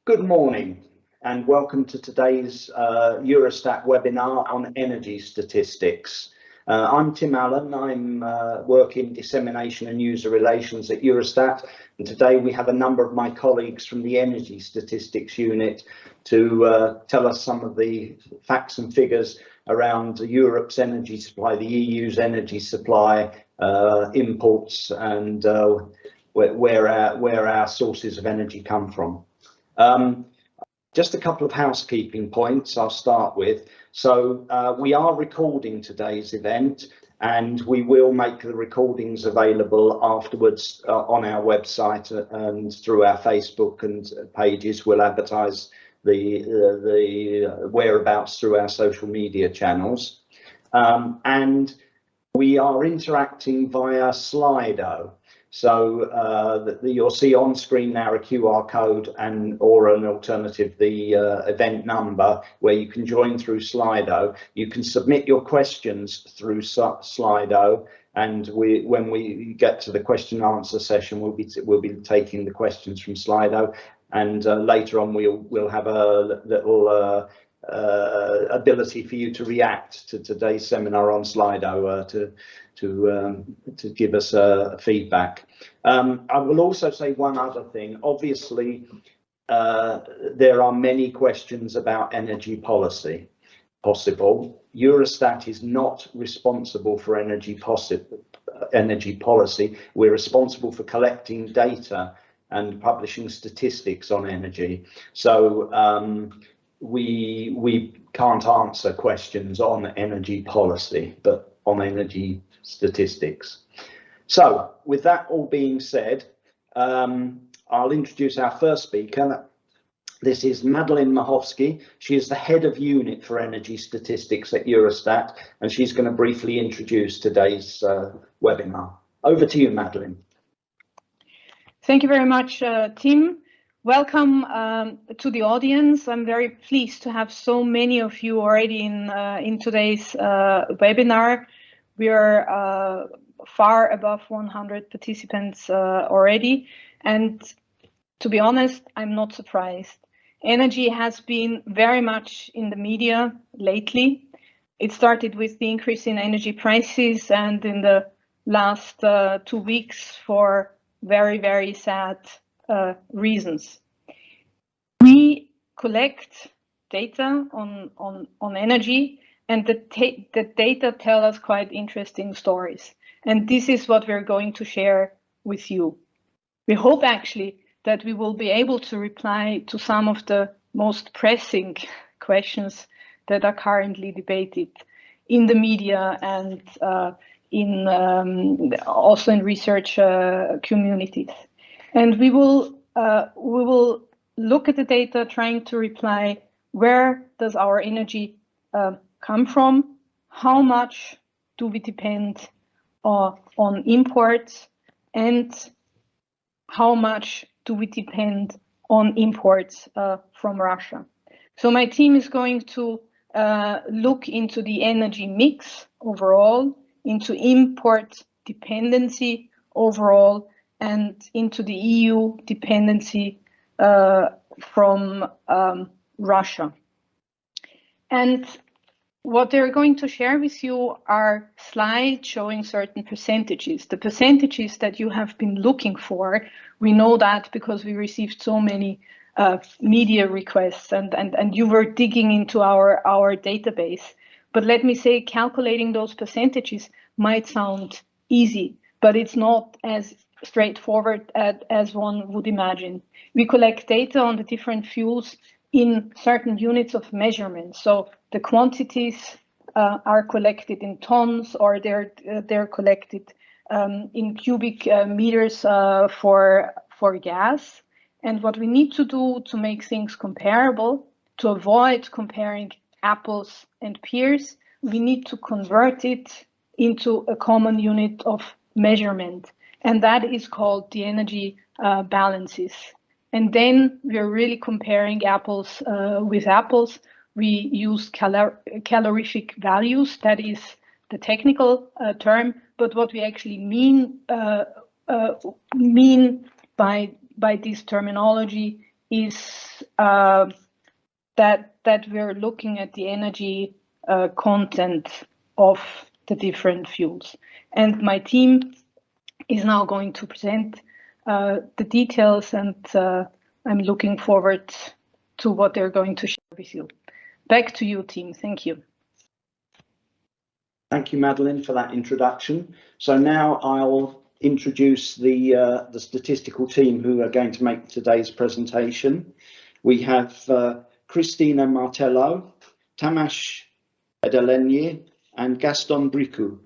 Good morning and welcome to today's Eurostat webinar on energy statistics. I'm Tim Allen. I'm working dissemination and user relations at Eurostat, and today we have a number of my colleagues from the energy statistics unit to tell us some of the facts and figures around Europe's energy supply, the EU's energy supply, imports, and where our sources of energy come from. Just a couple of housekeeping points I'll start with. So we are recording today's event, and we will make the recordings available afterwards on our website and through our Facebook and pages. We'll advertise the whereabouts through our social media channels. And we are interacting via Slido. So you'll see on screen now a QR code or an alternative, the event number, where you can join through Slido. You can submit your questions through Slido, and when we get to the question and answer session, we'll be taking the questions from Slido, and later on we'll have a little ability for you to react to today's seminar on Slido to give us feedback. I will also say one other thing. Obviously, there are many questions about energy policy possible. Eurostat is not responsible for energy policy. We're responsible for collecting data and publishing statistics on energy. So we can't answer questions on energy policy, but on energy statistics. So with that all being said, I'll introduce our first speaker. This is Madeleine Machovsky. She is the head of unit for energy statistics at Eurostat, and she's going to briefly introduce today's webinar. Over to you, Madeleine. Thank you very much, Tim. Welcome to the audience. I'm very pleased to have so many of you already in today's webinar. We are far above 100 participants already, and to be honest, I'm not surprised. Energy has been very much in the media lately. It started with the increase in energy prices, and in the last 2 weeks for very, very sad reasons. We collect data on energy, and the data tell us quite interesting stories. And this is what we're going to share with you. We hope actually that we will be able to reply to some of the most pressing questions that are currently debated in the media and also in research communities. And we will look at the data, trying to reply: where does our energy come from? How much do we depend on imports? And how much do we depend on imports from Russia? So my team is going to look into the energy mix overall, into import dependency overall, and into the EU dependency from Russia. And what they're going to share with you are slides showing certain percentages. The percentages that you have been looking for, we know that because we received so many media requests and you were digging into our database. But let me say, calculating those percentages might sound easy, but it's not as straightforward as one would imagine. We collect data on the different fuels in certain units of measurement. So the quantities are collected in tons, or they're collected in cubic meters for gas. And what we need to do to make things comparable, to avoid comparing apples and pears, we need to convert it into a common unit of measurement. And that is called the energy balances. And then we're really comparing apples with apples. We use calorific values. That is the technical term. But what we actually mean by this terminology is that we're looking at the energy content of the different fuels. And my team is now going to present the details, and I'm looking forward to what they're going to share with you. Back to you, team. Thank you. Thank you, Madeleine, for that introduction. So now I'll introduce the statistical team who are going to make today's presentation. We have Cristina Martello, Tamas Edelenye, and Gaston Bricou.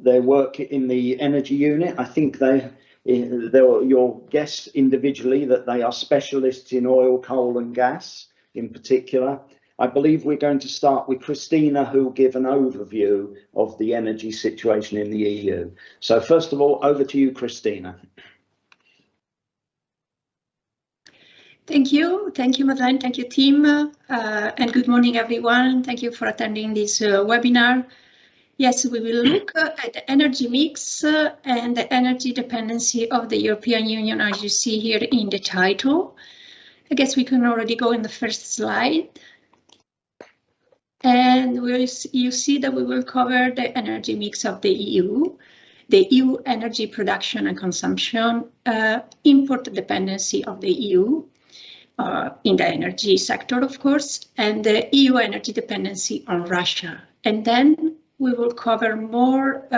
They work in the energy unit. I think they're your guests individually, that they are specialists in oil, coal and gas in particular. I believe we're going to start with Cristina, who will give an overview of the energy situation in the EU. So first of all, over to you, Cristina. Thank you, Madeleine. Thank you, team, and good morning, everyone. Thank you for attending this webinar. Yes, we will look at the energy mix and the energy dependency of the European Union, as you see here in the title. I guess we can already go in the first slide. And you see that we will cover the energy mix of the EU energy production and consumption, import dependency of the EU in the energy sector, of course, and the EU energy dependency on Russia. And then we will cover more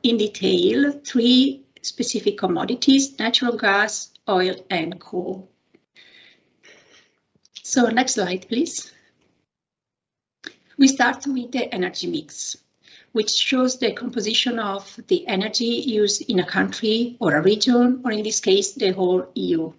in detail 3 specific commodities: natural gas, oil, and coal. So next slide, please. We start with the energy mix, which shows the composition of the energy used in a country or a region, or in this case, the whole EU.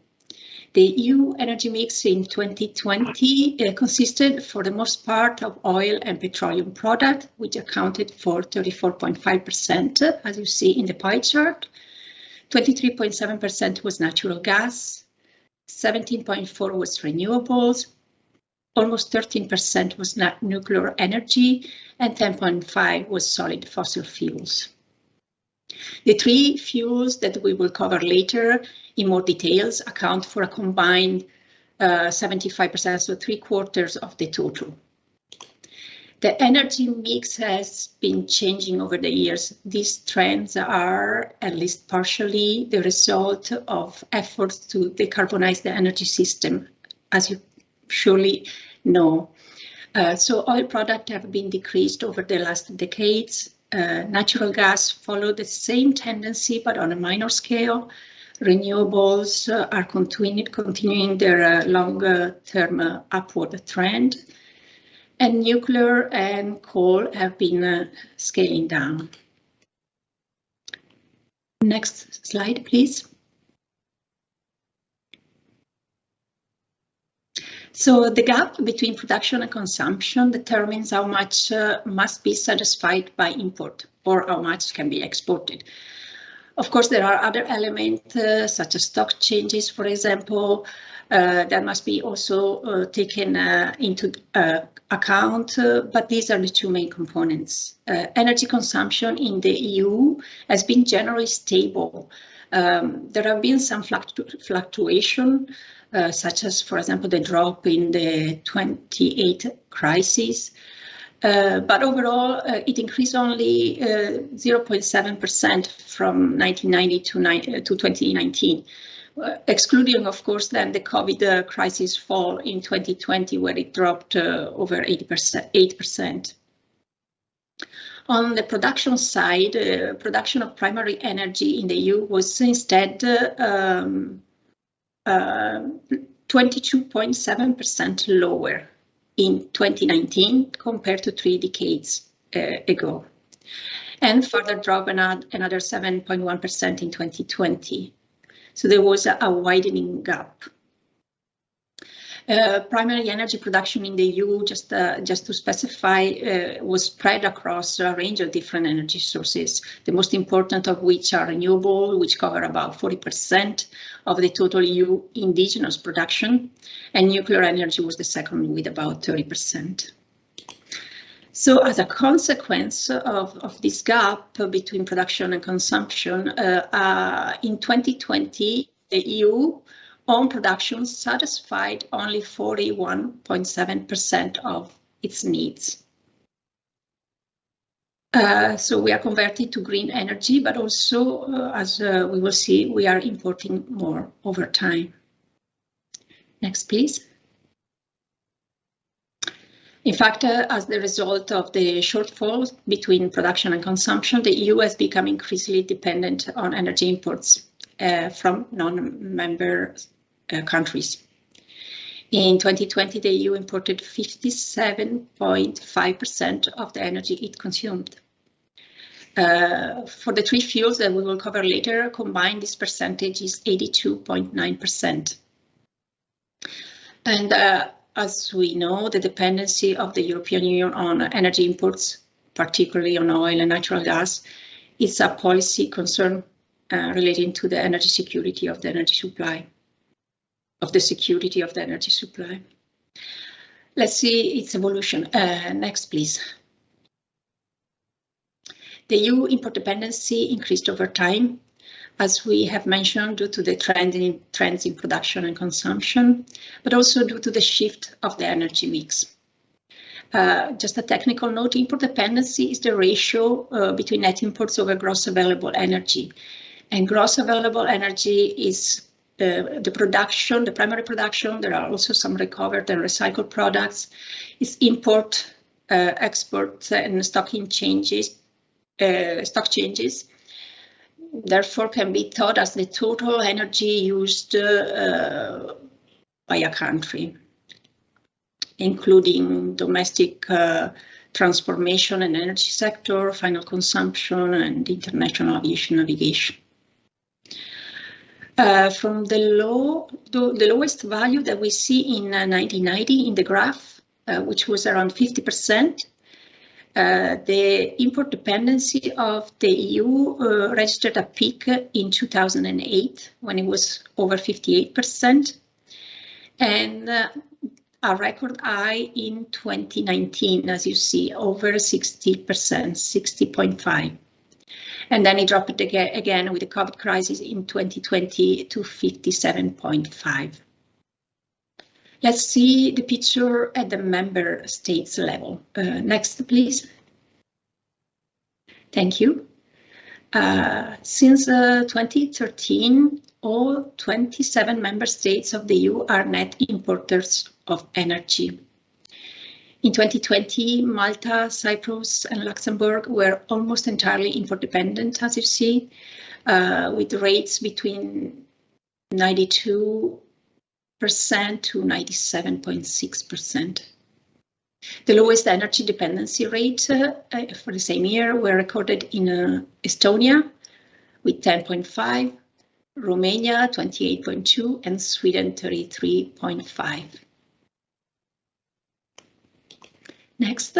The EU energy mix in 2020 consisted for the most part of oil and petroleum product, which accounted for 34.5%, as you see in the pie chart. 23.7% was natural gas, 17.4% was renewables, almost 13% was nuclear energy, and 10.5% was solid fossil fuels. The 3 fuels that we will cover later in more details account for a combined 75%, so 3/4 of the total. The energy mix has been changing over the years. These trends are, at least partially, the result of efforts to decarbonize the energy system, as you surely know. So oil products have been decreased over the last decades. Natural gas followed the same tendency, but on a minor scale. Renewables are continuing their longer-term upward trend. And nuclear and coal have been scaling down. Next slide, please. So the gap between production and consumption determines how much must be satisfied by import or how much can be exported. Of course, there are other elements such as stock changes, for example, that must be also taken into account, but these are the 2 main components. Energy consumption in the EU has been generally stable. There have been some fluctuation, such as, for example, the drop in the 28 crisis. But overall, it increased only 0.7% from 1990 to 2019, excluding, of course, then the COVID crisis fall in 2020, where it dropped over 8%. On the production side, production of primary energy in the EU was instead 22.7% lower in 2019 compared to 3 decades ago, and further drop another 7.1% in 2020. So there was a widening gap. Primary energy production in the EU, just to specify, was spread across a range of different energy sources, the most important of which are renewable, which cover about 40% of the total EU indigenous production, and nuclear energy was the second with about 30%. So as a consequence of this gap between production and consumption, in 2020, the EU own production satisfied only 41.7% of its needs. So we are converted to green energy, but also, as we will see, we are importing more over time. Next, please. In fact, as the result of the shortfall between production and consumption, the EU has become increasingly dependent on energy imports from non-member countries. In 2020, the EU imported 57.5% of the energy it consumed. For the three fuels that we will cover later, combined this percentage is 82.9%. And as we know, the dependency of the European Union on energy imports, particularly on oil and natural gas, is a policy concern relating to the energy security of the energy supply, Let's see its evolution. Next, please. The EU import dependency increased over time, as we have mentioned, due to the trends in production and consumption, but also due to the shift of the energy mix. Just a technical note, import dependency is the ratio between net imports over gross available energy. And gross available energy is the production, the primary production. There are also some recovered and recycled products. Is import, export, and stock changes. Therefore, can be thought as the total energy used by a country, including domestic transformation and energy sector, final consumption, and international aviation navigation. From the lowest value that we see in 1990 in the graph, which was around 50%, the import dependency of the EU registered a peak in 2008 when it was over 58%, and a record high in 2019, as you see, over 60%, 60.5%. And then it dropped again with the COVID crisis in 2020 to 57.5%. Let's see the picture at the member states level. Next, please. Thank you. Since 2013, all 27 member states of the EU are net importers of energy. In 2020, Malta, Cyprus, and Luxembourg were almost entirely import dependent, as you see, with rates between 92% to 97.6%. The lowest energy dependency rate for the same year were recorded in Estonia with 10.5%, Romania 28.2%, and Sweden 33.5%. Next.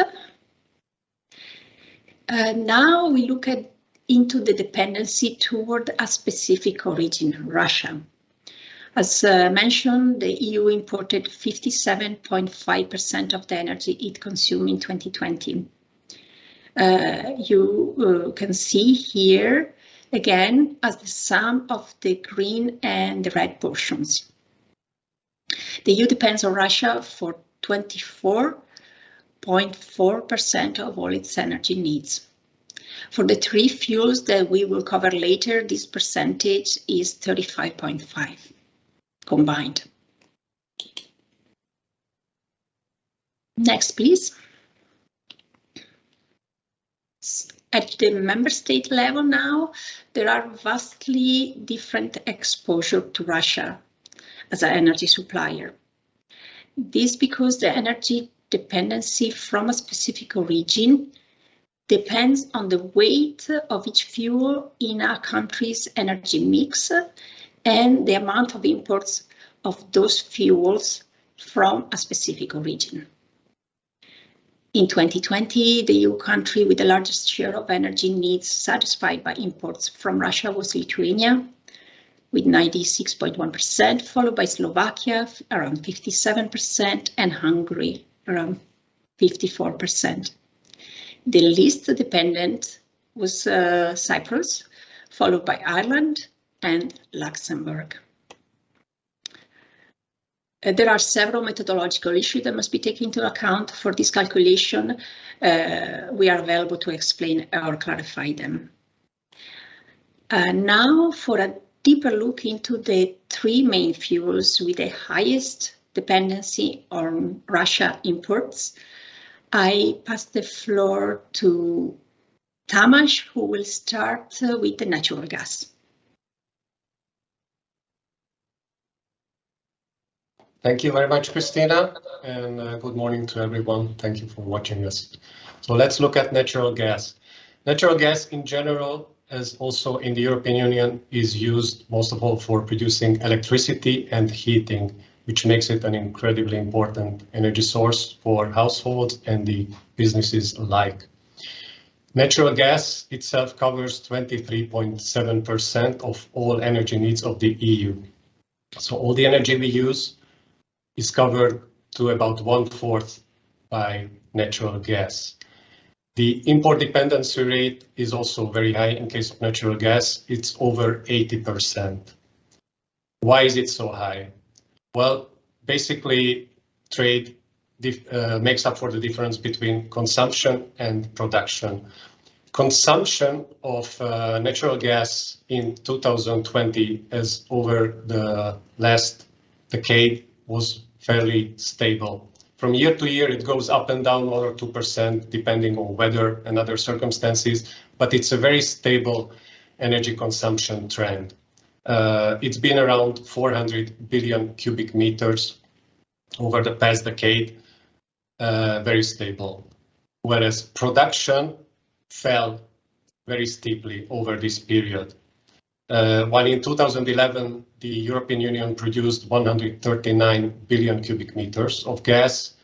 Now we look into the dependency toward a specific origin, Russia. As mentioned, the EU imported 57.5% of the energy it consumed in 2020. You can see here, again, as the sum of the green and the red portions. The EU depends on Russia for 24.4% of all its energy needs. For the three fuels that we will cover later, this percentage is 35.5%. combined. Next, please. At the member state level now, there are vastly different exposure to Russia as an energy supplier. This because the energy dependency from a specific origin depends on the weight of each fuel in a country's energy mix and the amount of imports of those fuels from a specific origin. In 2020, the EU country with the largest share of energy needs satisfied by imports from Russia was Lithuania, with 96.1%, followed by Slovakia, around 57%, and Hungary, around 54%. The least dependent was Cyprus, followed by Ireland and Luxembourg. There are several methodological issues that must be taken into account for this calculation. We are available to explain or clarify them. Now for a deeper look into the three main fuels with the highest dependency on Russia imports, I pass the floor to Tamas, who will start with the natural gas. Thank you very much, Christina, and good morning to everyone. Thank you for watching us. So let's look at natural gas. Natural gas in general, as also in the European Union, is used most of all for producing electricity and heating, which makes it an incredibly important energy source for households and the businesses alike. Natural gas itself covers 23.7% of all energy needs of the EU. So all the energy we use is covered to about 1/4 by natural gas. The import dependency rate is also very high in case of natural gas. It's over 80%. Why is it so high? Well, basically, trade makes up for the difference between consumption and production. Consumption of natural gas in 2020, as over the last decade, was fairly stable. From year to year, it goes up and down 1 or 2%, depending on weather and other circumstances, but it's a very stable energy consumption trend. It's been around 400 billion cubic meters over the past decade, very stable. Whereas production fell very steeply over this period. While in 2011, the European Union produced 139 billion cubic meters of gas,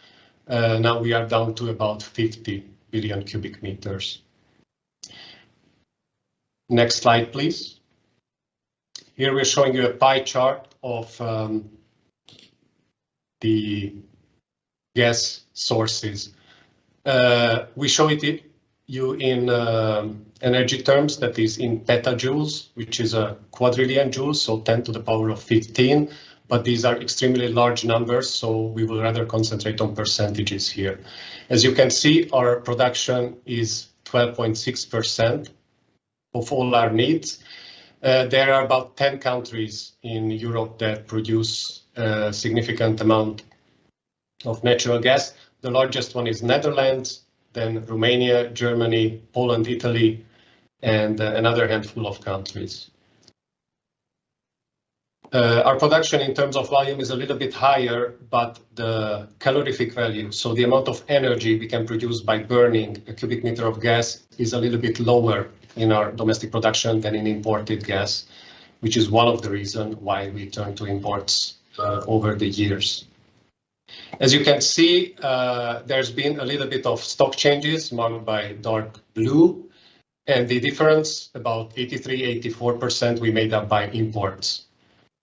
now we are down to about 50 billion cubic meters. Next slide, please. Here we're showing you a pie chart of the gas sources. We show you in energy terms, that is in petajoules, which is a quadrillion joules, so 10 to the power of 15. But these are extremely large numbers, so we will rather concentrate on percentages here. As you can see, our production is 12.6% of all our needs. There are about 10 countries in Europe that produce a significant amount of natural gas. The largest one is Netherlands, then Romania, Germany, Poland, Italy, and another handful of countries. Our production in terms of volume is a little bit higher, but the calorific value, so the amount of energy we can produce by burning a cubic meter of gas, is a little bit lower in our domestic production than in imported gas, which is one of the reasons why we turn to imports over the years. As you can see, there's been a little bit of stock changes marked by dark blue, and the difference, about 83–84%, we made up by imports.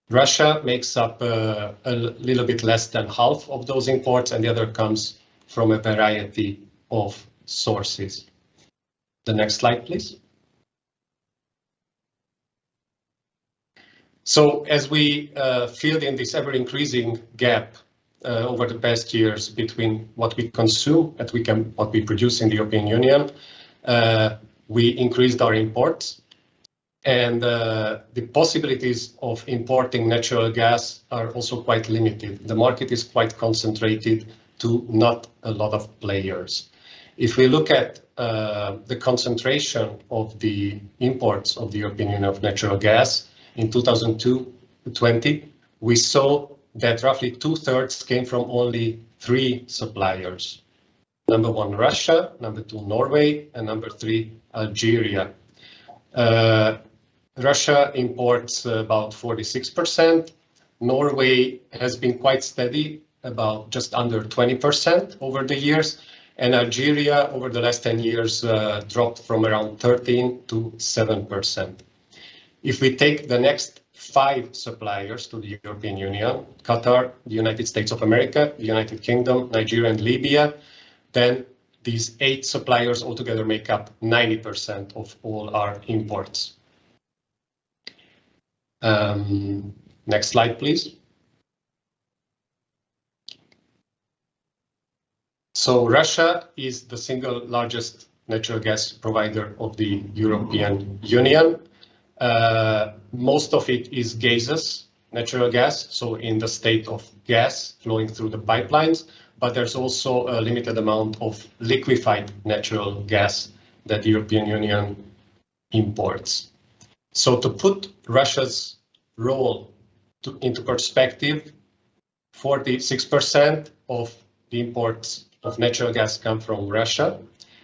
Russia makes up a little bit less than half of those imports, and the other comes from a variety of sources. The next slide, please. So as we filled in this ever-increasing gap over the past years between what we consume and what we produce in the European Union, we increased our imports. And the possibilities of importing natural gas are also quite limited. The market is quite concentrated to not a lot of players. If we look at the concentration of the imports of the European Union of natural gas in 2020, we saw that roughly 2/3 came from only 3 suppliers. Number 1, Russia, number 2, Norway, and number 3, Algeria. Russia imports about 46%. Norway has been quite steady, about just under 20% over the years. And Algeria, over the last 10 years, dropped from around 13% to 7%. If we take the next 5 suppliers to the European Union, Qatar, the United States of America, the United Kingdom, Nigeria, and Libya, then these 8 suppliers altogether make up 90% of all our imports. Next slide, please. So Russia is the single largest natural gas provider of the European Union. Most of it is gaseous natural gas, so in the state of gas flowing through the pipelines, but there's also a limited amount of liquefied natural gas that the European Union imports. So to put Russia's role into perspective, 46% of the imports of natural gas come from Russia.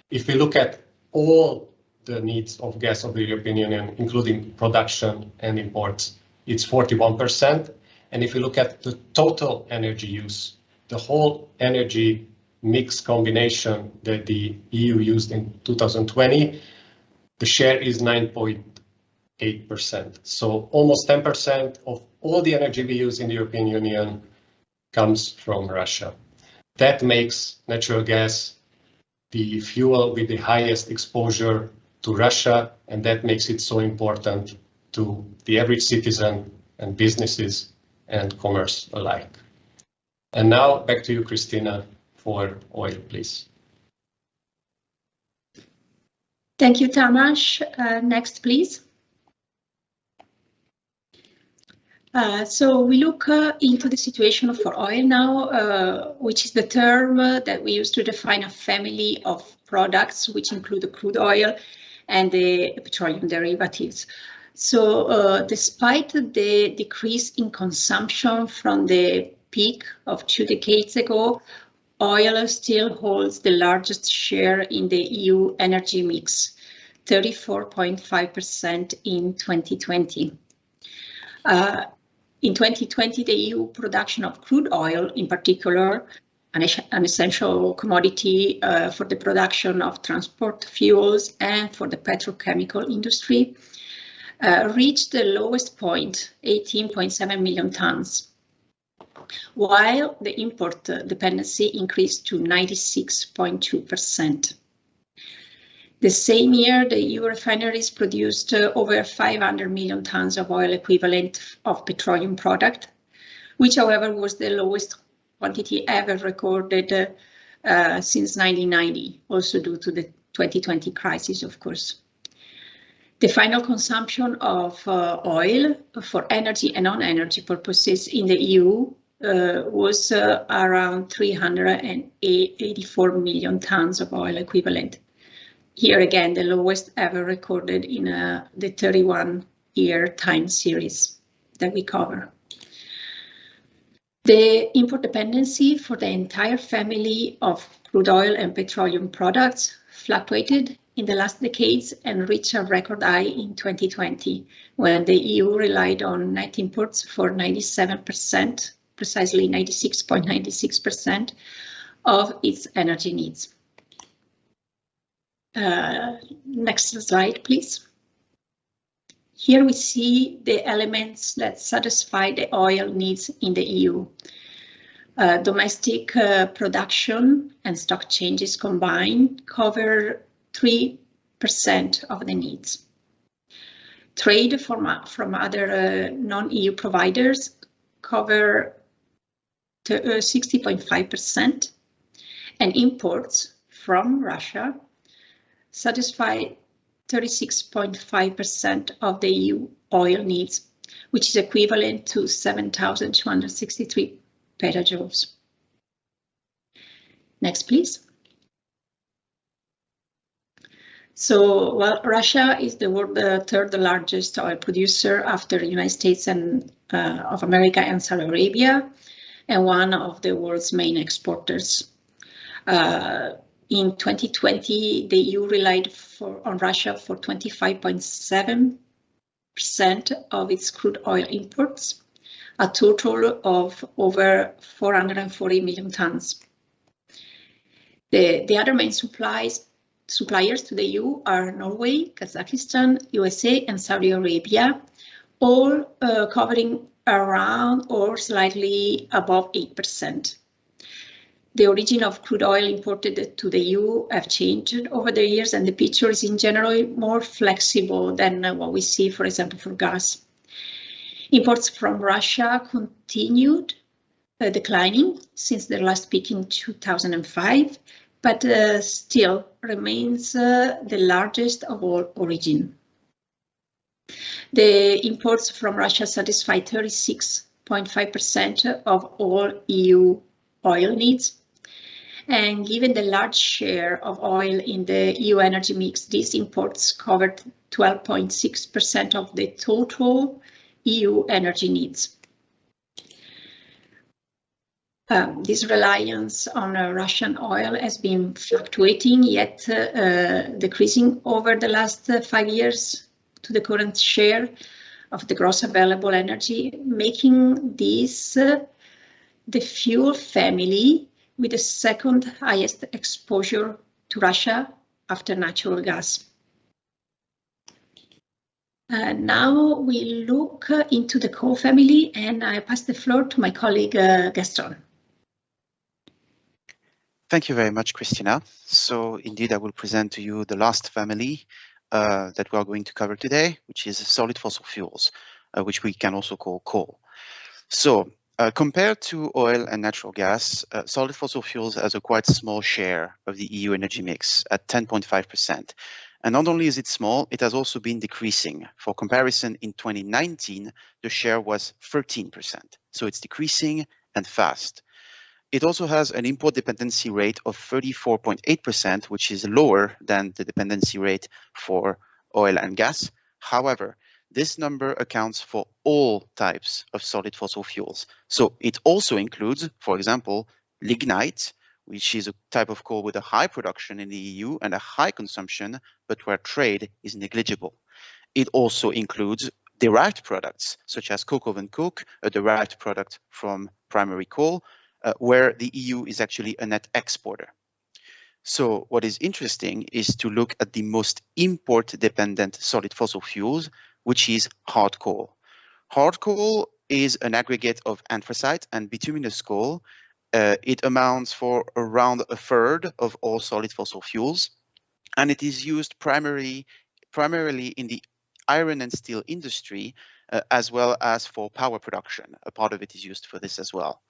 If we look at all the needs of gas of the European Union, including production and imports, it's 41%. And if you look at the total energy use, the whole energy mix combination that the EU used in 2020, the share is 9.8%. So almost 10% of all the energy we use in the European Union comes from Russia. That makes natural gas the fuel with the highest exposure to Russia, and that makes it so important to the average citizen and businesses and commerce alike. And now back to you, Christina, for oil, please. Thank you, Tamas. Next, please. So we look into the situation for oil now, which is the term that we use to define a family of products which include the crude oil and the petroleum derivatives. So despite the decrease in consumption from the peak of 2 decades ago, oil still holds the largest share in the EU energy mix, 34.5% in 2020. In 2020, the EU production of crude oil, in particular, an essential commodity for the production of transport fuels and for the petrochemical industry, reached the lowest point, 18.7 million tons, while the import dependency increased to 96.2%. The same year, the EU refineries produced over 500 million tons of oil equivalent of petroleum product, which, however, was the lowest quantity ever recorded since 1990, also due to the 2020 crisis, of course. The final consumption of oil for energy and non-energy purposes in the EU was around 384 million tons of oil equivalent. Here again, the lowest ever recorded in the 31-year time series that we cover. The import dependency for the entire family of crude oil and petroleum products fluctuated in the last decades and reached a record high in 2020, when the EU relied on net imports for 97%, precisely 96.96% of its energy needs. Next slide, please. Here we see the elements that satisfy the oil needs in the EU. Domestic production and stock changes combined cover 3% of the needs. Trade from other non-EU providers cover 60.5%, and imports from Russia satisfy 36.5% of the EU oil needs, which is equivalent to 7,263 petajoules. Next, please. So, well, Russia is the world's third largest oil producer after the United States and of America and Saudi Arabia, and one of the world's main exporters. In 2020, the EU relied on Russia for 25.7% of its crude oil imports, a total of over 440 million tons. The other main suppliers to the EU are Norway, Kazakhstan, USA, and Saudi Arabia, all covering around or slightly above 8%. The origin of crude oil imported to the EU have changed over the years, and the picture is in general more flexible than what we see, for example, for gas. Imports from Russia continued declining since their last peak in 2005, but still remains the largest of all origin. The imports from Russia satisfy 36.5% of all EU oil needs. And given the large share of oil in the EU energy mix, these imports covered 12.6% of the total EU energy needs. This reliance on Russian oil has been fluctuating, yet decreasing over the last 5 years to the current share of the gross available energy, making this the fuel family with the second highest exposure to Russia after natural gas. Now we look into the coal family, and I pass the floor to my colleague Gaston. Thank you very much, Christina. So indeed, I will present to you the last family that we are going to cover today, which is solid fossil fuels, which we can also call coal. So compared to oil and natural gas, solid fossil fuels has a quite small share of the EU energy mix at 10.5%. And not only is it small, it has also been decreasing. For comparison, in 2019, the share was 13%. So it's decreasing and fast. It also has an import dependency rate of 34.8%, which is lower than the dependency rate for oil and gas. However, this number accounts for all types of solid fossil fuels. So it also includes, for example, lignite, which is a type of coal with a high production in the EU and a high consumption, but where trade is negligible. It also includes derived products, such as coke oven coke, a derived product from primary coal, where the EU is actually a net exporter. So what is interesting is to look at the most import-dependent solid fossil fuels, which is hard coal. Hard coal is an aggregate of anthracite and bituminous coal. It amounts for around a third of all solid fossil fuels, and it is used primarily in the iron and steel industry, as well as for power production. A part of it is used for this as well.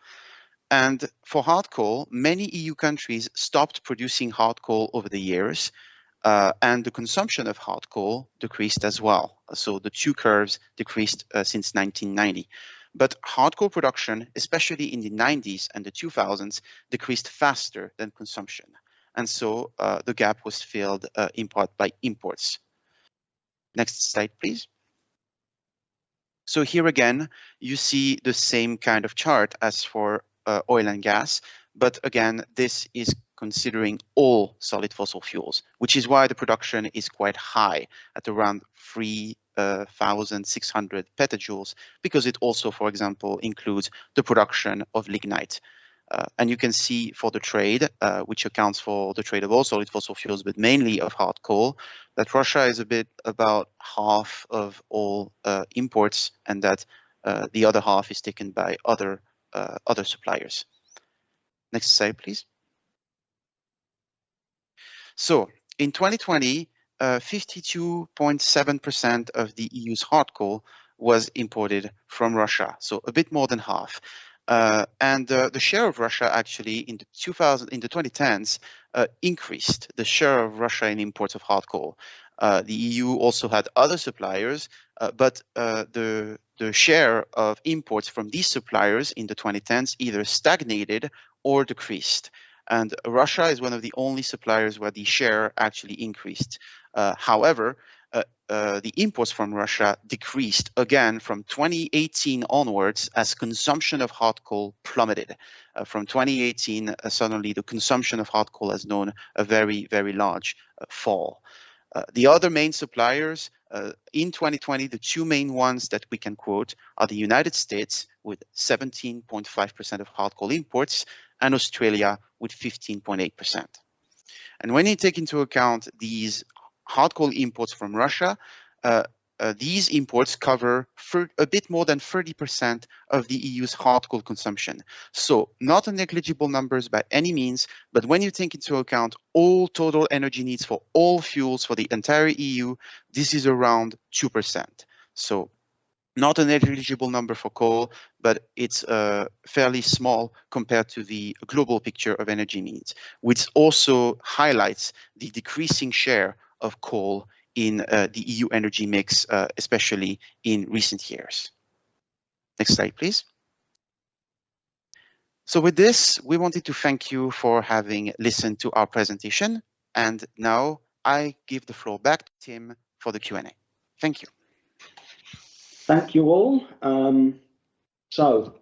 And for hard coal, many EU countries stopped producing hard coal over the years, and the consumption of hard coal decreased as well. So the two curves decreased since 1990. But hard coal production, especially in the 90s and the 2000s, decreased faster than consumption. And so the gap was filled in part by imports. Next slide, please. So here again, you see the same kind of chart as for oil and gas, but again, this is considering all solid fossil fuels, which is why the production is quite high at around 3,600 petajoules, because it also, for example, includes the production of lignite. And you can see for the trade, which accounts for the trade of all solid fossil fuels, but mainly of hard coal, that Russia is about half of all imports, and that the other half is taken by other suppliers. Next slide, please. So in 2020, 52.7% of the EU's hard coal was imported from Russia, so a bit more than half. And the share of Russia actually in the 2010s increased. The share of Russia in imports of hard coal. The EU also had other suppliers, but the share of imports from these suppliers in the 2010s either stagnated or decreased. And Russia is one of the only suppliers where the share actually increased. However, the imports from Russia decreased again from 2018 onwards as consumption of hard coal plummeted. From 2018, suddenly the consumption of hard coal has known a very, very large fall. The other main suppliers in 2020, the two main ones that we can quote are the United States with 17.5% of hard coal imports and Australia with 15.8%. And when you take into account these hard coal imports from Russia, these imports cover a bit more than 30% of the EU's hard coal consumption. So not a negligible numbers by any means, but when you take into account all total energy needs for all fuels for the entire EU, this is around 2%. So Not a negligible number for coal, but it's fairly small compared to the global picture of energy needs, which also highlights the decreasing share of coal in the EU energy mix, especially in recent years. Next slide, please. So with this, we wanted to thank you for having listened to our presentation. And now I give the floor back to Tim for the Q&A. Thank you. Thank you all. So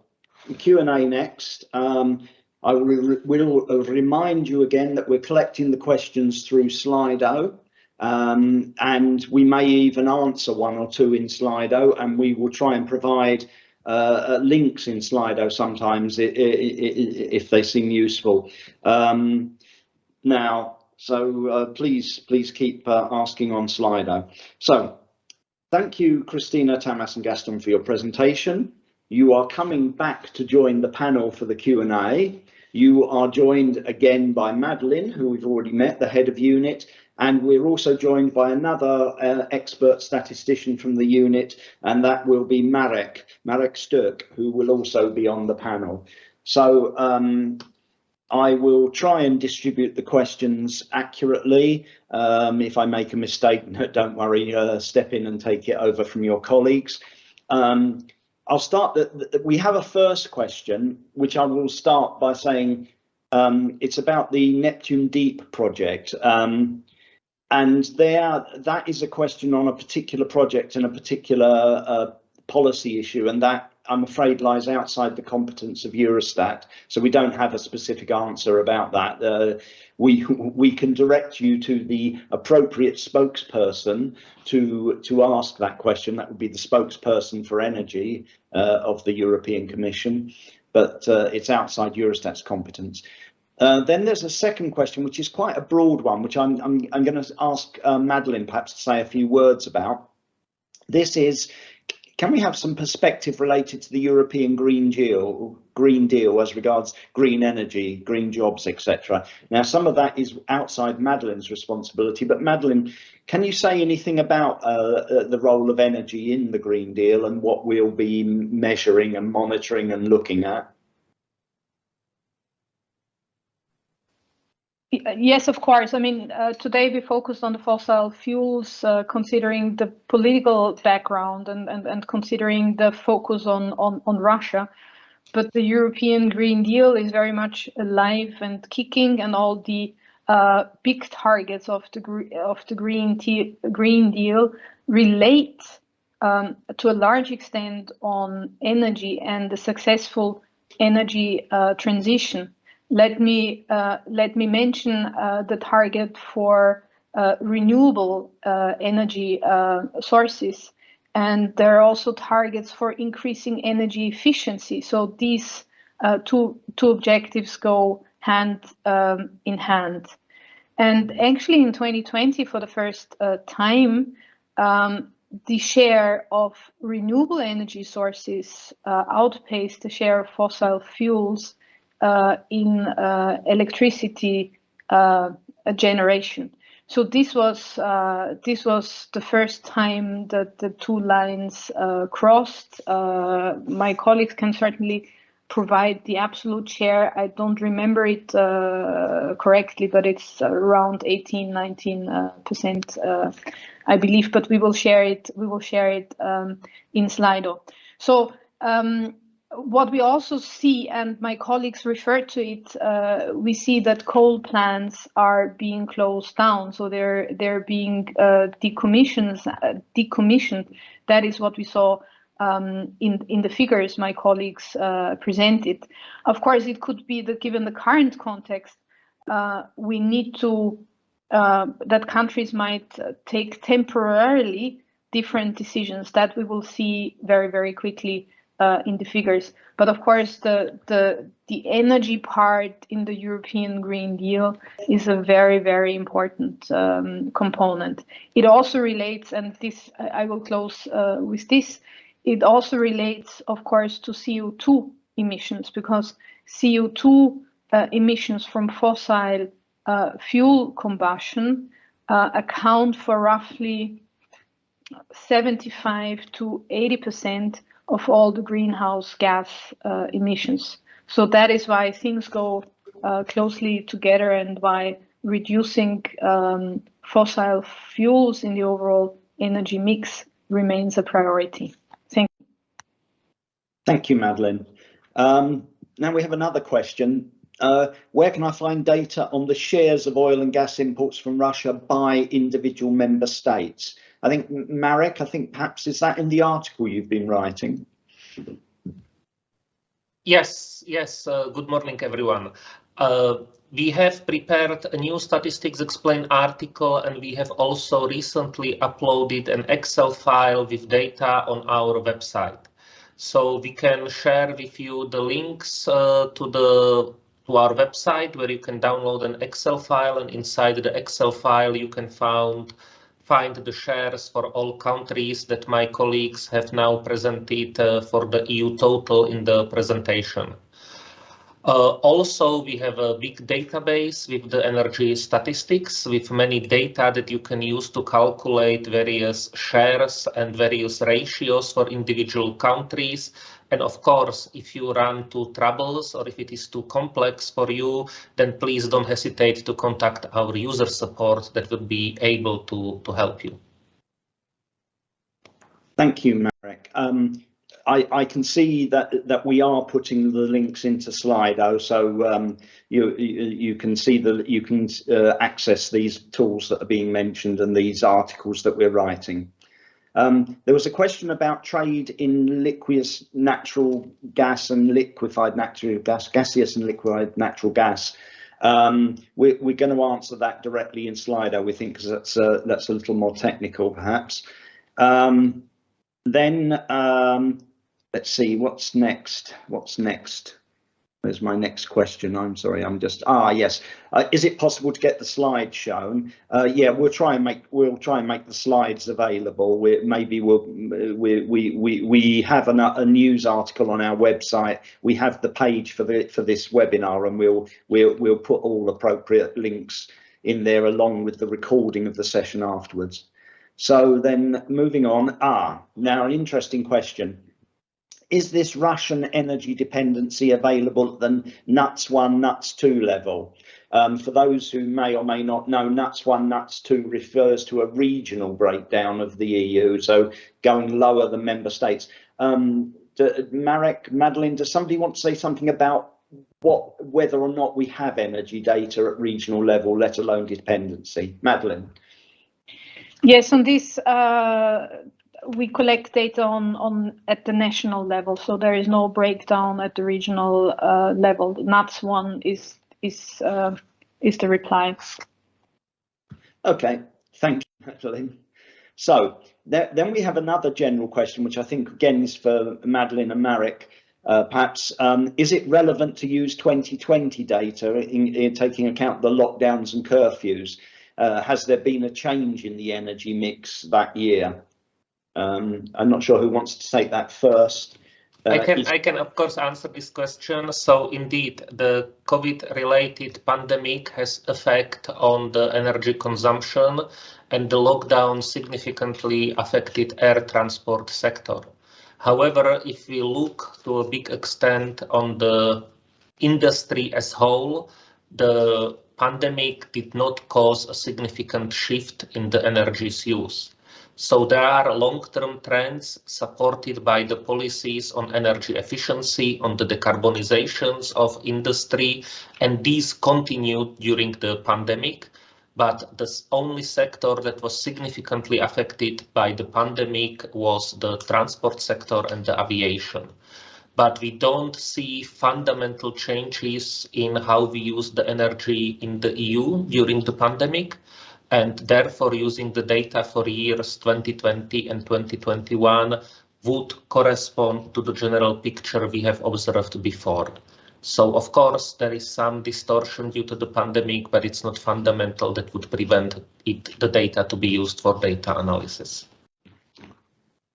Q&A next. I will remind you again that we're collecting the questions through Slido, and we may even answer one or two in Slido, and we will try and provide links in Slido sometimes if they seem useful. Please keep asking on Slido. So thank you, Christina, Tamas and Gaston, for your presentation. You are coming back to join the panel for the Q&A. You are joined again by Madeline, who we've already met, the head of unit, and we're also joined by another expert statistician from the unit, and that will be Marek Sturk, who will also be on the panel. So I will try and distribute the questions accurately. If I make a mistake, don't worry, step in and take it over from your colleagues. I'll start we have a first question, which I will start by saying it's about the Neptune Deep project. And that is a question on a particular project and a particular policy issue, and that, I'm afraid, lies outside the competence of Eurostat. So we don't have a specific answer about that. We can direct you to the appropriate spokesperson to ask that question. That would be the spokesperson for energy of the European Commission, but it's outside Eurostat's competence. Then there's a second question, which is quite a broad one, which I'm going to ask Madeline perhaps to say a few words about. This is, can we have some perspective related to the European Green Deal as regards green energy, green jobs, etc.? Now, some of that is outside Madeline's responsibility, but Madeline, can you say anything about the role of energy in the Green Deal and what we'll be measuring and monitoring and looking at? Yes, of course. I mean, today we focused on the fossil fuels, considering the political background and considering the focus on Russia. But the European Green Deal is very much alive and kicking, and all the big targets of the Green Deal relate to a large extent on energy and the successful energy transition. Let me mention the target for renewable energy sources, and there are also targets for increasing energy efficiency. So these two objectives go hand in hand. And actually, in 2020, for the first time, the share of renewable energy sources outpaced the share of fossil fuels in electricity generation. So this was the first time that the two lines crossed. My colleagues can certainly provide the absolute share. I don't remember it correctly, but it's around 18-19%, I believe. But we will share it. We will share it in Slido. So. What we also see, and my colleagues referred to it, we see that coal plants are being closed down, so they're being decommissioned. That is what we saw in the figures my colleagues presented. Of course, it could be that given the current context, we need to that countries might take temporarily different decisions. That we will see very, very quickly in the figures. But of course, the energy part in the European Green Deal is a very, very important component. It also relates, and this I will close with this, it also relates, of course, to CO2 emissions, because CO2 emissions from fossil fuel combustion account for roughly 75 to 80% of all the greenhouse gas emissions. So that is why things go closely together, and why reducing fossil fuels in the overall energy mix remains a priority. Thank you. Thank you, Madeleine. Now we have another question. Where can I find data on the shares of oil and gas imports from Russia by individual member states? I think, Marek, perhaps is that in the article you've been writing? Yes. Good morning, everyone. We have prepared a new Statistics Explained article, and we have also recently uploaded an Excel file with data on our website. So we can share with you the links to our website, where you can download an Excel file, and inside the Excel file you can find the shares for all countries that my colleagues have now presented for the EU total in the presentation. Also, we have a big database with the energy statistics, with many data that you can use to calculate various shares and various ratios for individual countries. And of course, if you run into troubles or if it is too complex for you, then please don't hesitate to contact our user support that would be able to help you. Thank you, Marek. I can see that we are putting the links into Slido, so you can access these tools that are being mentioned and these articles that we're writing. There was a question about trade in liqueous natural gas and liquefied natural gas, gaseous and liquefied natural gas. We're going to answer that directly in Slido, we think, because that's a little more technical, perhaps. Let's see, what's next? Where's my next question? I'm sorry, yes. Is it possible to get the slides shown? Yeah, we'll try and make the slides available. We have a news article on our website. We have the page for this webinar, and we'll put all appropriate links in there along with the recording of the session afterwards. So then moving on, now an interesting question. Is this Russian energy dependency available at the NUTS 1, NUTS 2 level? For those who may or may not know, NUTS 1, NUTS 2 refers to a regional breakdown of the EU, so going lower than member states. Marek, Madeleine, does somebody want to say something about whether or not we have energy data at regional level, let alone dependency? Madeleine. Yes, on this, we collect data at the national level, so there is no breakdown at the regional level. NUTS 1 is the reply. Okay, thank you, Madeleine. So then we have another general question, which I think again is for Madeleine and Marek. Perhaps, is it relevant to use 2020 data in taking account the lockdowns and curfews? Has there been a change in the energy mix that year? I'm not sure who wants to take that first. I can of course answer this question. So indeed, the COVID-related pandemic has effect on the energy consumption, and the lockdown significantly affected air transport sector. However, if we look to a big extent on the industry as whole, the pandemic did not cause a significant shift in the energy's use. So there are long-term trends supported by the policies on energy efficiency, on the decarbonizations of industry, and these continued during the pandemic. But the only sector that was significantly affected by the pandemic was the transport sector and the aviation. But we don't see fundamental changes in how we use the energy in the EU during the pandemic. And therefore, using the data for years 2020 and 2021 would correspond to the general picture we have observed before. So, of course, there is some distortion due to the pandemic, but it's not fundamental that would prevent the data to be used for data analysis.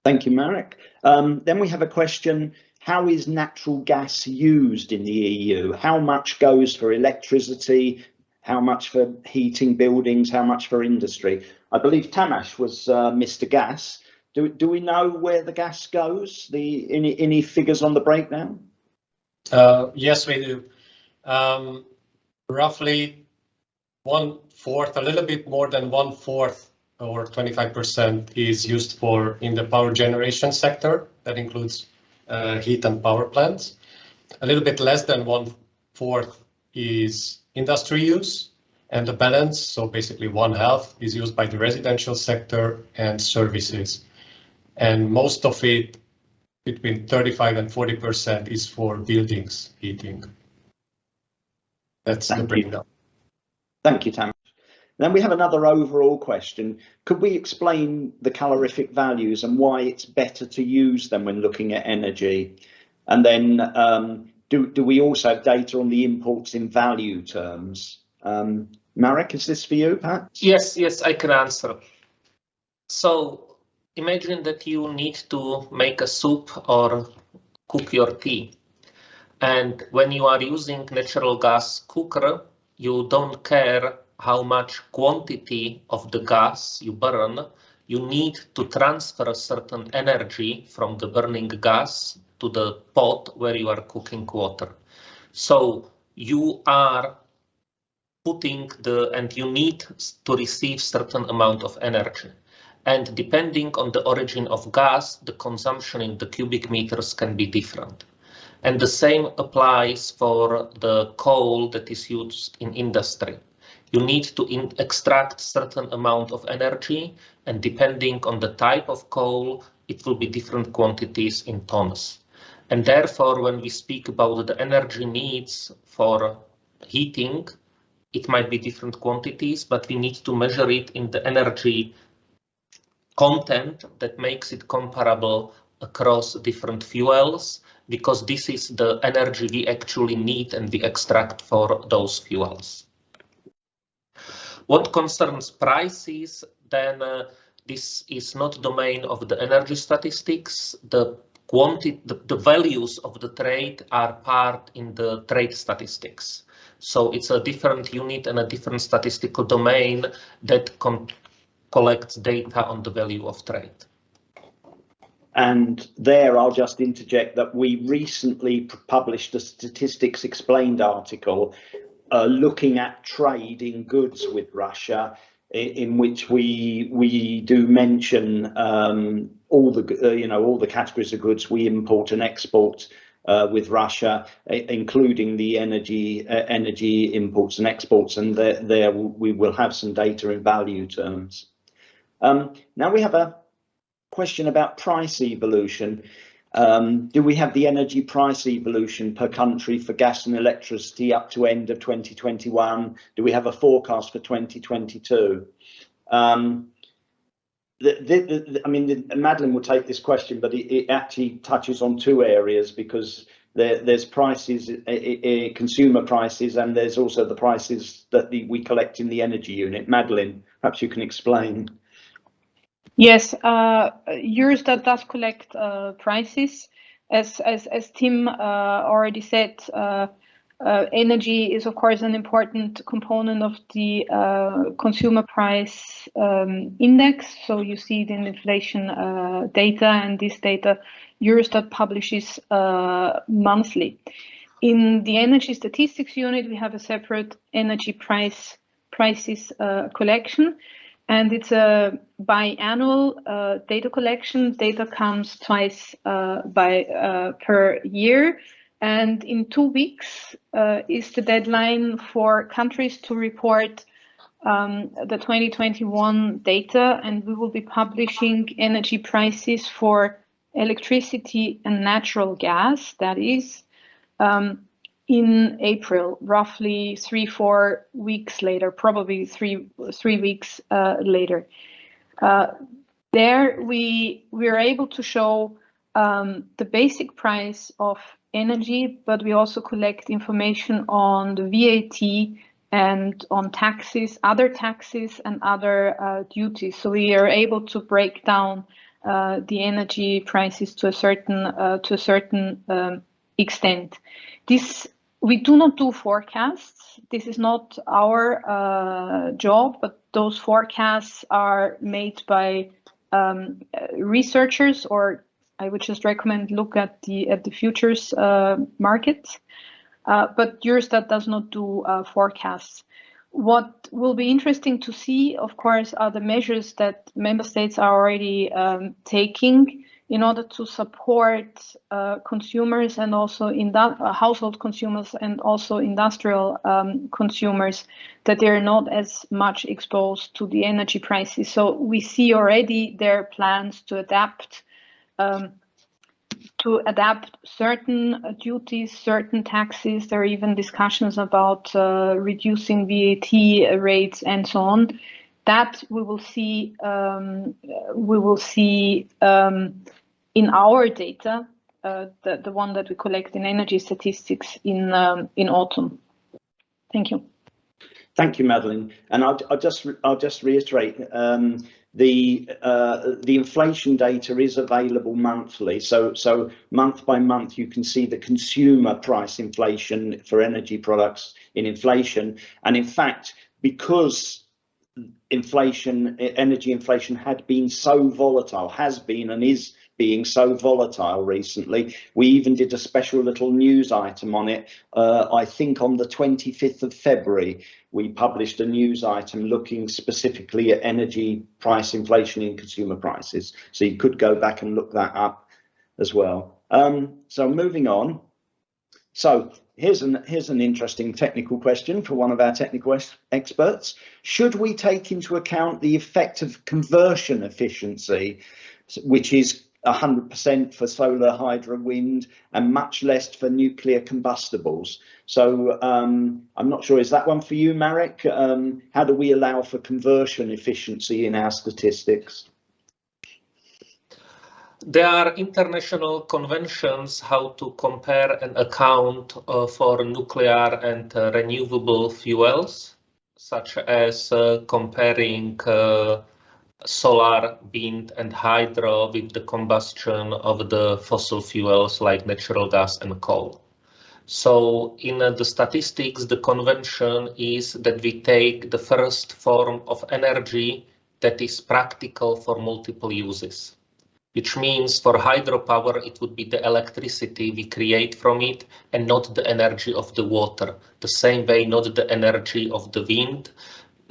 Thank you, Marek. Then we have a question. How is natural gas used in the EU? How much goes for electricity? How much for heating buildings? How much for industry? I believe Tamas was Mr. Gas. Do we know where the gas goes? Any figures on the breakdown? Yes, we do. Roughly 1/4, a little bit more than 1/4 or 25% is used in the power generation sector. That includes heat and power plants. A little bit less than 1/4 is industry use, and the balance, so basically 1/2, is used by the residential sector and services. And most of it, between 35 and 40%, is for buildings heating. That's the breakdown. Thank you, Tam. Then we have another overall question. Could we explain the calorific values and why it's better to use them when looking at energy? And then do we also have data on the imports in value terms? Marek, is this for you, perhaps? Yes, I can answer. So imagine that you need to make a soup or cook your tea. And when you are using natural gas cooker, you don't care how much quantity of the gas you burn. You need to transfer a certain energy from the burning gas to the pot where you are cooking water. So you are and you need to receive certain amount of energy. And depending on the origin of gas, the consumption in the cubic meters can be different. And the same applies for the coal that is used in industry. You need to extract certain amount of energy, and depending on the type of coal, it will be different quantities in tons. And therefore, when we speak about the energy needs for heating, it might be different quantities, but we need to measure it in the energy content that makes it comparable across different fuels, because this is the energy we actually need and we extract for those fuels. What concerns prices, then this is not domain of the energy statistics. The values of the trade are part in the trade statistics. So it's a different unit and a different statistical domain that collects data on the value of trade. And there, I'll just interject that we recently published a Statistics Explained article looking at trade in goods with Russia, in which we do mention all the categories of goods we import and export with Russia, including the energy imports and exports, and there we will have some data in value terms. Now we have a question about price evolution. Do we have the energy price evolution per country for gas and electricity up to end of 2021? Do we have a forecast for 2022? I mean, Madeline will take this question, but it actually touches on two areas, because there's prices, consumer prices, and there's also the prices that we collect in the energy unit. Madeline, perhaps you can explain. Yes, Eurostat does collect prices. As Tim already said, energy is of course an important component of the consumer price index. So you see it in inflation data, and this data Eurostat publishes monthly. In the energy statistics unit, we have a separate energy prices collection. And it's a biannual data collection. Data comes twice per year. And in 2 weeks is the deadline for countries to report the 2021 data. And we will be publishing energy prices for electricity and natural gas, that is, in April, roughly 3-4 weeks later, probably three weeks later. There we are able to show the basic price of energy, but we also collect information on the VAT and on taxes, other taxes and other duties. So we are able to break down the energy prices to a certain extent. We do not do forecasts. This is not our job, but those forecasts are made by researchers, or I would just recommend look at the futures markets. But Eurostat does not do forecasts. What will be interesting to see, of course, are the measures that member states are already taking in order to support consumers and also household consumers and also industrial consumers, that they're not as much exposed to the energy prices. So we see already their plans to adapt certain duties, certain taxes. There are even discussions about reducing VAT rates and so on. That we will see. In our data, the one that we collect in energy statistics in autumn. Thank you. Thank you, Madeline. And I'll just reiterate. The inflation data is available monthly, so month by month you can see the consumer price inflation for energy products in inflation. And in fact, because energy inflation had been so volatile, has been and is being so volatile recently, we even did a special little news item on it. I think on the 25th of February, we published a news item looking specifically at energy price inflation in consumer prices. So you could go back and look that up as well. So moving on. So here's an interesting technical question for one of our technical experts. Should we take into account the effect of conversion efficiency, which is 100% for solar, hydro, wind, and much less for nuclear combustibles? So I'm not sure, is that one for you, Marek? How do we allow for conversion efficiency in our statistics? There are international conventions how to compare and account for nuclear and renewable fuels, such as comparing solar, wind and hydro with the combustion of the fossil fuels like natural gas and coal. So in the statistics, the convention is that we take the first form of energy that is practical for multiple uses, which means for hydropower, it would be the electricity we create from it and not the energy of the water. The same way, not the energy of the wind,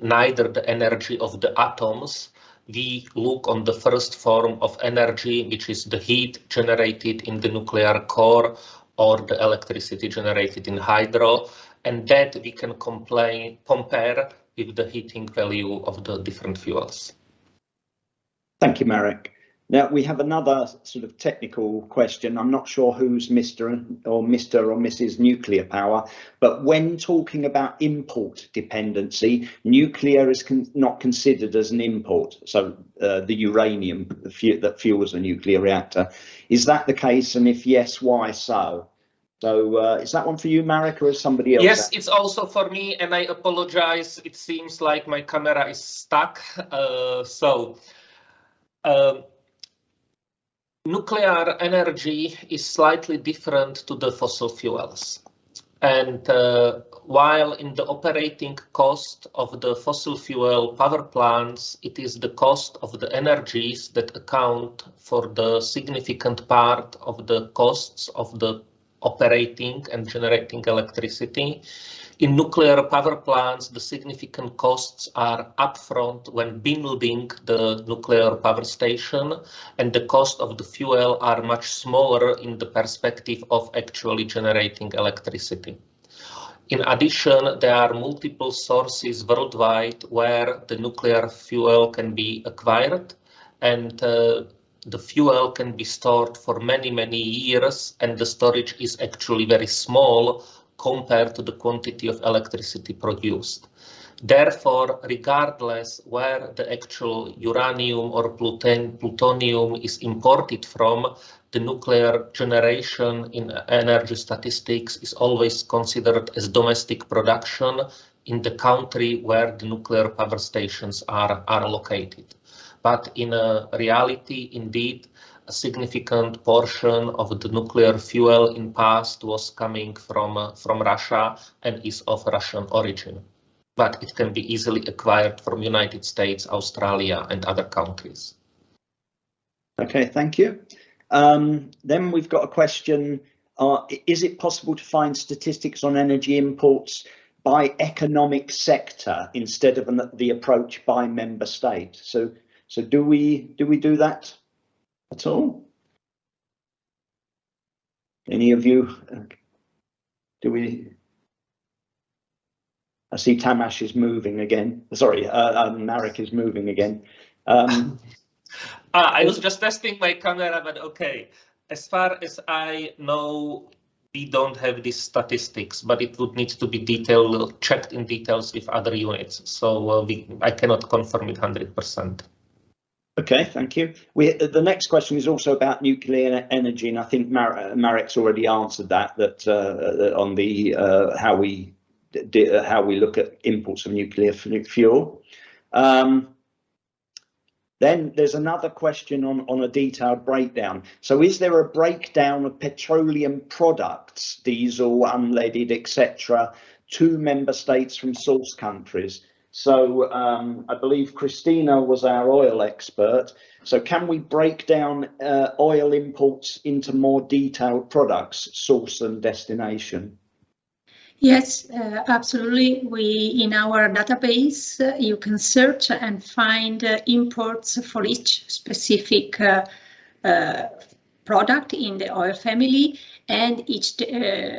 neither the energy of the atoms. We look on the first form of energy, which is the heat generated in the nuclear core or the electricity generated in hydro, and that we can compare with the heating value of the different fuels. Thank you, Marek. Now we have another sort of technical question. I'm not sure who's Mr. or Mrs. Nuclear Power, but when talking about import dependency, nuclear is not considered as an import. So the uranium that fuels a nuclear reactor. Is that the case? And if yes, why so? So is that one for you, Marek, or is somebody else? Yes, it's also for me, and I apologize. It seems like my camera is stuck. Nuclear energy is slightly different to the fossil fuels. And while in the operating cost of the fossil fuel power plants, it is the cost of the energies that account for the significant part of the costs of the operating and generating electricity. In nuclear power plants, the significant costs are upfront when building the nuclear power station, and the cost of the fuel are much smaller in the perspective of actually generating electricity. In addition, there are multiple sources worldwide where the nuclear fuel can be acquired, and the fuel can be stored for many, many years, and the storage is actually very small compared to the quantity of electricity produced. Therefore, regardless where the actual uranium or plutonium is imported from, the nuclear generation in energy statistics is always considered as domestic production in the country where the nuclear power stations are located. But in reality, indeed, a significant portion of the nuclear fuel in past was coming from Russia and is of Russian origin. But it can be easily acquired from United States, Australia, and other countries. Okay, thank you. Then we've got a question. Is it possible to find statistics on energy imports by economic sector instead of the approach by member state? So do we do that at all? Any of you? Do we? I see Tamas is moving again. Sorry, Marek is moving again. I was just testing my camera, but okay. As far as I know, we don't have these statistics, but it would need to be checked in details with other units. So I cannot confirm it 100%. Okay, thank you. The next question is also about nuclear energy, and I think Marek's already answered that on the how we look at imports of nuclear fuel. Then there's another question on a detailed breakdown. So is there a breakdown of petroleum products, diesel, unleaded, etc., to member states from source countries? So I believe Christina was our oil expert. So can we break down oil imports into more detailed products, source and destination? Yes, absolutely. In our database, you can search and find imports for each specific product in the oil family and each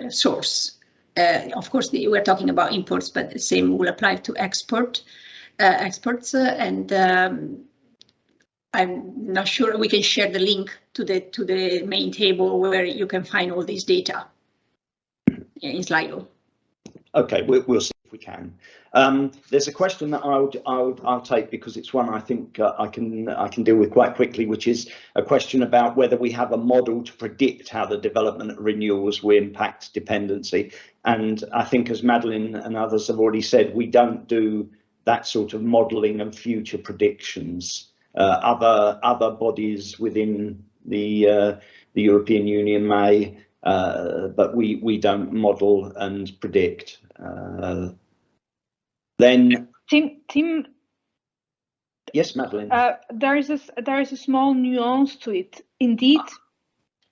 source. Of course, we're talking about imports, but the same will apply to exports. And I'm not sure we can share the link to the main table where you can find all this data in Slido. Okay, we'll see if we can. There's a question that I'll take because it's one I think I can deal with quite quickly, which is a question about whether we have a model to predict how the development of renewables will impact dependency. And I think, as Madeline and others have already said, we don't do that sort of modelling and future predictions. Other bodies within the European Union may. But we don't model and predict. Then Tim. Yes, Madeline. There is a small nuance to it. Indeed,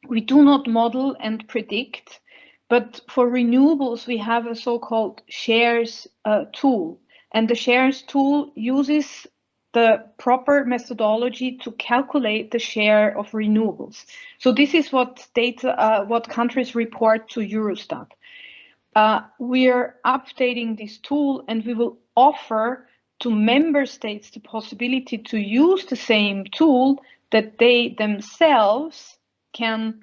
we do not model and predict, but for renewables we have a so-called shares tool, and the shares tool uses the proper methodology to calculate the share of renewables. So this is what what countries report to Eurostat. We're updating this tool, and we will offer to member states the possibility to use the same tool that they themselves can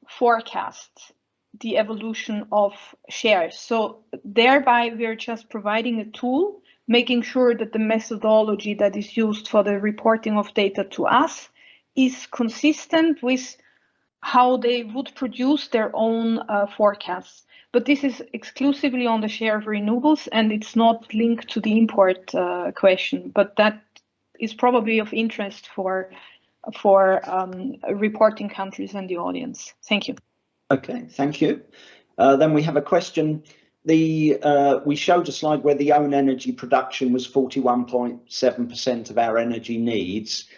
forecast the evolution of shares. So thereby we're just providing a tool, making sure that the methodology that is used for the reporting of data to us is consistent with how they would produce their own forecasts. But this is exclusively on the share of renewables, and it's not linked to the import question. But that is probably of interest for reporting countries and the audience. Thank you. Okay, thank you. Then we have a question. We showed a slide where the own energy production was 41.7% of our energy needs.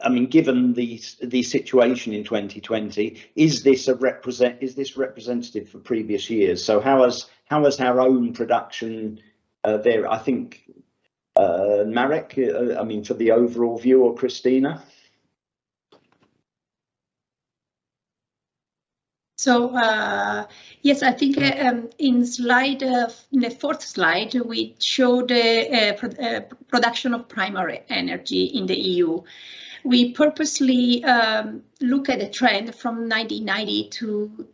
I mean, given the situation in 2020, is this representative for previous years? So how has our own production there? I think Marek, I mean, for the overall view, or Christina? So yes, I think in the fourth slide, we showed production of primary energy in the EU. We purposely look at the trend from 1990 to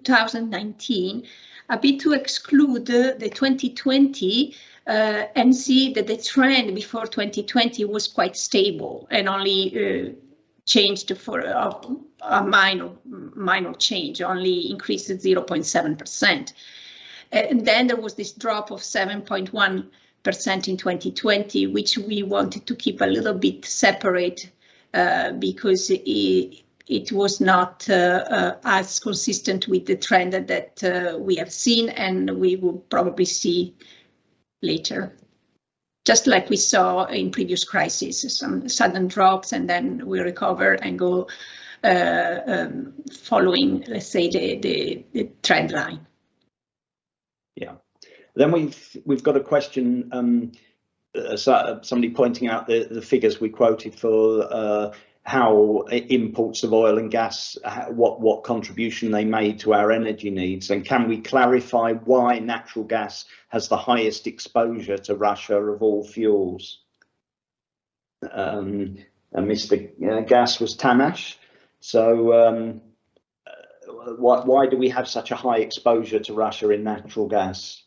2019, a bit to exclude the 2020 and see that the trend before 2020 was quite stable and only changed for a minor change, only increased 0.7%. And then there was this drop of 7.1% in 2020, which we wanted to keep a little bit separate because it was not as consistent with the trend that we have seen and we will probably see later. just like we saw in previous crises, some sudden drops and then we recover and go following, let's say, the trend line. Yeah. Then we've got a question. Somebody pointing out the figures we quoted for how imports of oil and gas, what contribution they made to our energy needs, and can we clarify why natural gas has the highest exposure to Russia of all fuels? And Mr. Gas was Tamas. So why do we have such a high exposure to Russia in natural gas?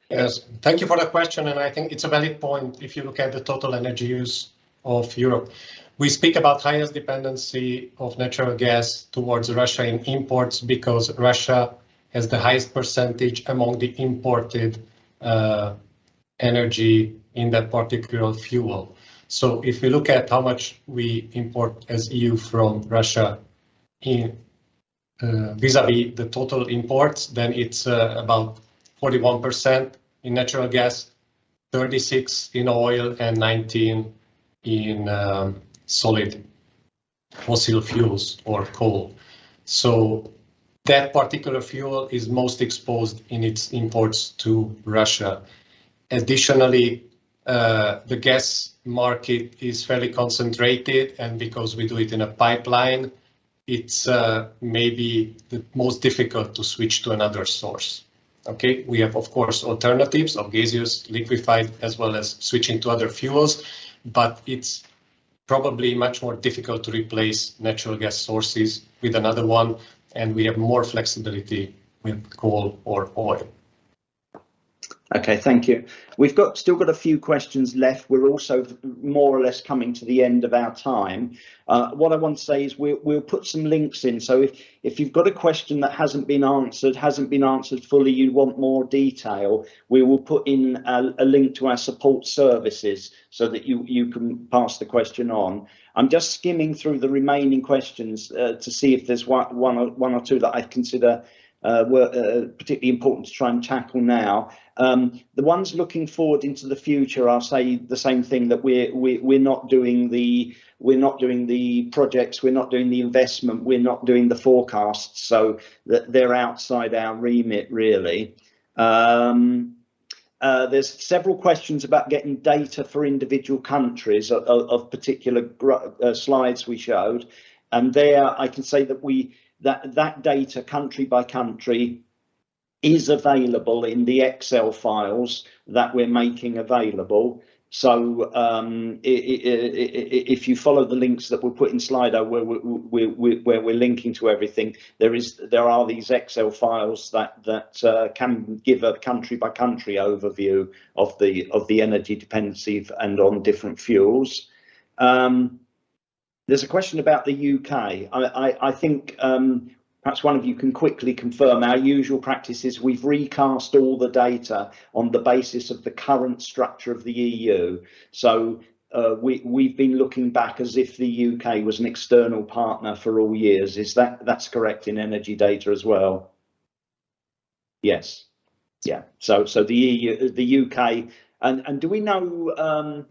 Yes, thank you for the question, and I think it's a valid point if you look at the total energy use of Europe. We speak about highest dependency of natural gas towards Russia in imports because Russia has the highest percentage among the imported energy in that particular fuel. So if we look at how much we import as EU from Russia in vis-a-vis the total imports, then it's about 41% in natural gas, 36% in oil, and 19% in solid fossil fuels or coal. So that particular fuel is most exposed in its imports to Russia. Additionally, the gas market is fairly concentrated, and because we do it in a pipeline, it's maybe the most difficult to switch to another source. Okay, we have, of course, alternatives of gaseous, liquefied, as well as switching to other fuels, but it's probably much more difficult to replace natural gas sources with another one, and we have more flexibility with coal or oil. Okay, thank you. We've still got a few questions left. We're also more or less coming to the end of our time. What I want to say is we'll put some links in. So if you've got a question that hasn't been answered fully, you want more detail, we will put in a link to our support services so that you can pass the question on. I'm just skimming through the remaining questions to see if there's one or two that I consider were particularly important to try and tackle now. The ones looking forward into the future, I'll say the same thing, that we're not doing the projects, we're not doing the investment, we're not doing the forecasts, so that they're outside our remit really. There's several questions about getting data for individual countries of particular slides we showed, and there I can say that that data country by country is available in the Excel files that we're making available. So if you follow the links that we'll put in Slido where we're linking to everything, there are these Excel files that can give a country by country overview of the energy dependency and on different fuels. There's a question about the UK. I think perhaps one of you can quickly confirm our usual practice is we've recast all the data on the basis of the current structure of the EU. So we've been looking back as if the UK was an external partner for all years. That's correct in energy data as well? Yes. Yeah. So the EU, the UK, and do we know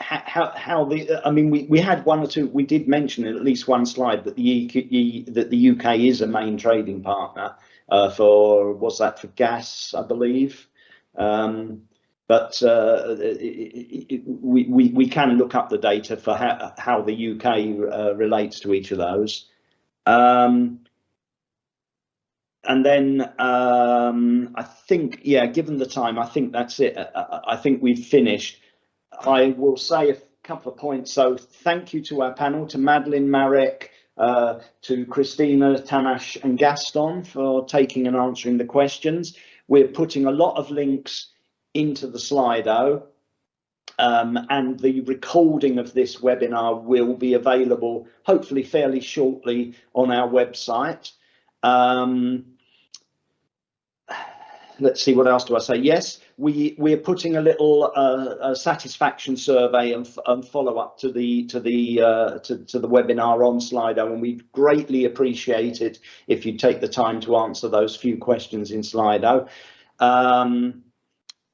how I mean, we had one or two, we did mention in at least one slide that the UK is a main trading partner was that for gas, I believe, but we can look up the data for how the UK relates to each of those. And then I think, yeah, given the time, I think that's it. I think we've finished. I will say a couple of points. So thank you to our panel, to Madeline, Marek, to Christina, Tamas and Gaston for taking and answering the questions. We're putting a lot of links into the Slido, and the recording of this webinar will be available hopefully fairly shortly on our website. Let's see, what else do I say? Yes, we're putting a little satisfaction survey and follow up to the webinar on Slido, and we'd greatly appreciate it if you take the time to answer those few questions in Slido.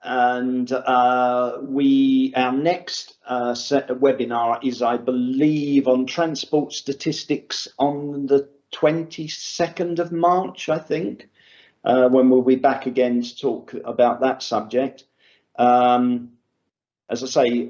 and our next webinar is, I believe, on transport statistics on the 22nd of March, I think, when we'll be back again to talk about that subject. As I say,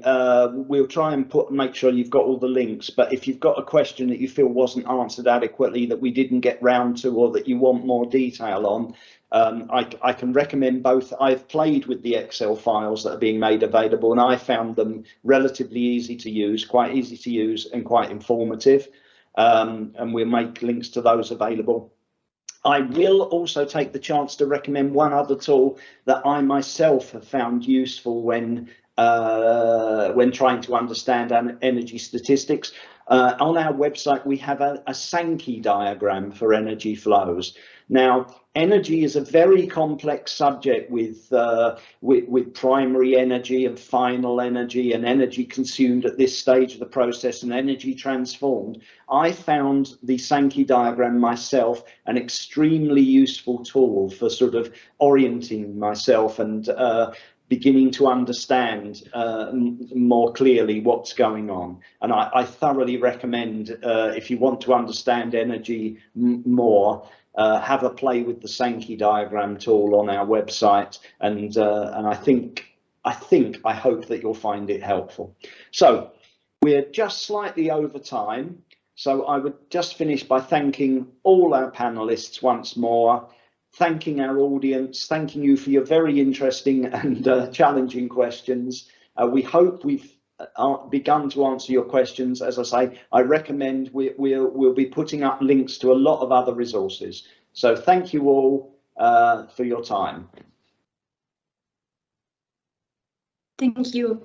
we'll try and make sure you've got all the links, but if you've got a question that you feel wasn't answered adequately, that we didn't get round to, or that you want more detail on, I can recommend both. I've played with the Excel files that are being made available, and I found them relatively easy to use, quite easy to use and quite informative, and we'll make links to those available. I will also take the chance to recommend one other tool that I myself have found useful when trying to understand energy statistics. On our website, we have a Sankey diagram for energy flows. Now, energy is a very complex subject with primary energy and final energy, and energy consumed at this stage of the process and energy transformed. I found the Sankey diagram myself an extremely useful tool for sort of orienting myself and beginning to understand more clearly what's going on. And I thoroughly recommend, if you want to understand energy more, have a play with the Sankey diagram tool on our website, and I hope that you'll find it helpful. So we're just slightly over time, so I would just finish by thanking all our panelists once more, thanking our audience, thanking you for your very interesting and challenging questions. We hope we've begun to answer your questions. As I say, I recommend we'll be putting up links to a lot of other resources. So thank you all for your time. Thank you.